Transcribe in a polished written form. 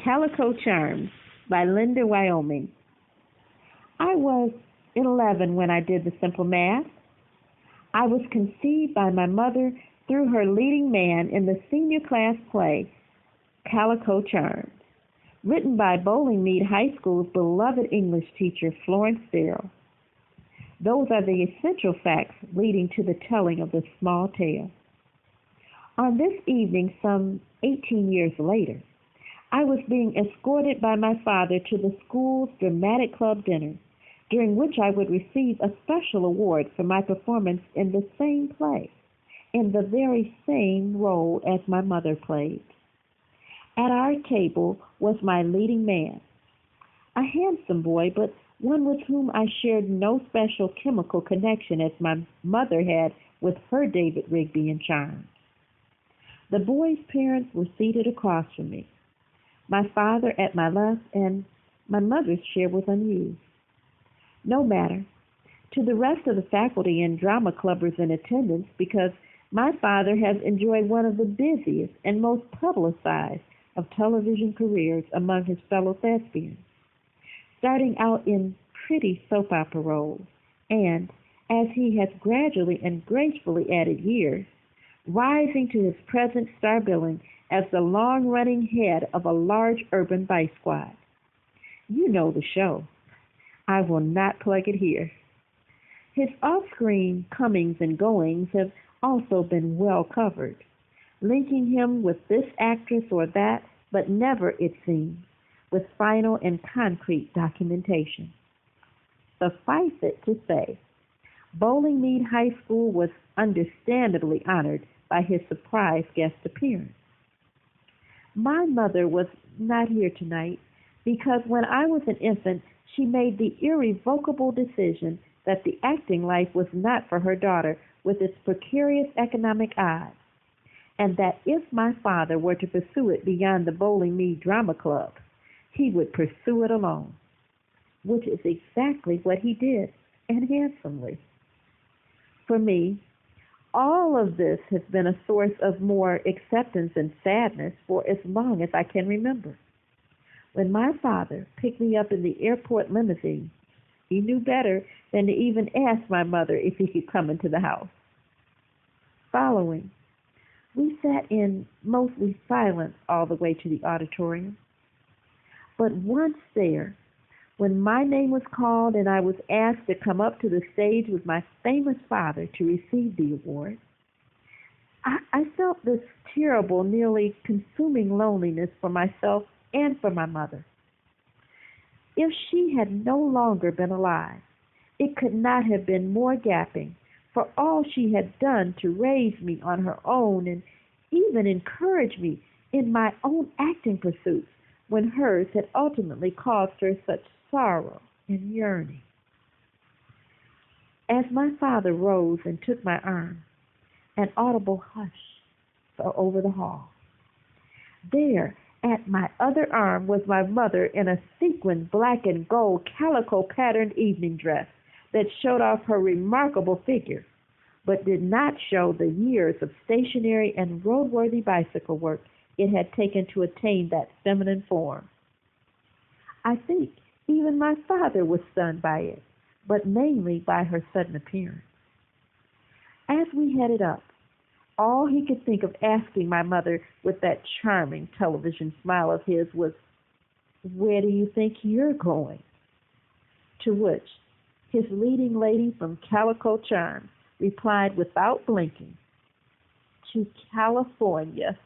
Calico Charms by Linda, Wyoming. I was 11 when I did the simple math. I was conceived by my mother through her leading man in the senior class play, Calico Charms, written by Bowling Mead High School's beloved English teacher, Florence Farrell. Those are the essential facts leading to the telling of this small tale. On this evening, some 18 years later, I was being escorted by my father to the school's dramatic club dinner, during which I would receive a special award for my performance in the same play, in the very same role as my mother played. At our table was my leading man, a handsome boy, but one with whom I shared no special chemical connection as my mother had with her David Rigby and Charms. The boy's parents were seated across from me, my father at my left, and my mother's chair was unused. No matter to the rest of the faculty and drama clubbers in attendance, because my father has enjoyed one of the busiest and most publicized of television careers among his fellow thespians, starting out in pretty soap opera roles, and, as he has gradually and gracefully added years, rising to his present star billing as the long-running head of a large urban vice squad. You know the show. I will not plug it here. His off-screen comings and goings have also been well covered, linking him with this actress or that, but never, it seems, with final and concrete documentation. Suffice it to say, Bowling Mead High School was understandably honored by his surprise guest appearance. My mother was not here tonight because when I was an infant, she made the irrevocable decision that the acting life was not for her daughter with its precarious economic odds, and that if my father were to pursue it beyond the Bowling Mead Drama Club, he would pursue it alone, which is exactly what he did, and handsomely. For me, all of this has been a source of more acceptance and sadness for as long as I can remember. When my father picked me up in the airport limousine, he knew better than to even ask my mother if he could come into the house. Following, we sat in mostly silence all the way to the auditorium. But once there, when my name was called and I was asked to come up to the stage with my famous father to receive the award, I felt this terrible, nearly consuming loneliness for myself and for my mother. If she had no longer been alive, it could not have been more gapping for all she had done to raise me on her own and even encourage me in my own acting pursuits when hers had ultimately caused her such sorrow and yearning. As my father rose and took my arm, an audible hush fell over the hall. There, at my other arm, was my mother in a sequined black and gold calico-patterned evening dress that showed off her remarkable figure, but did not show the years of stationary and roadworthy bicycle work it had taken to attain that feminine form. I think even my father was stunned by it, but mainly by her sudden appearance. As we headed up, all he could think of asking my mother with that charming television smile of his was, "Where do you think you're going?" To which his leading lady from Calico Charms replied without blinking, "To California."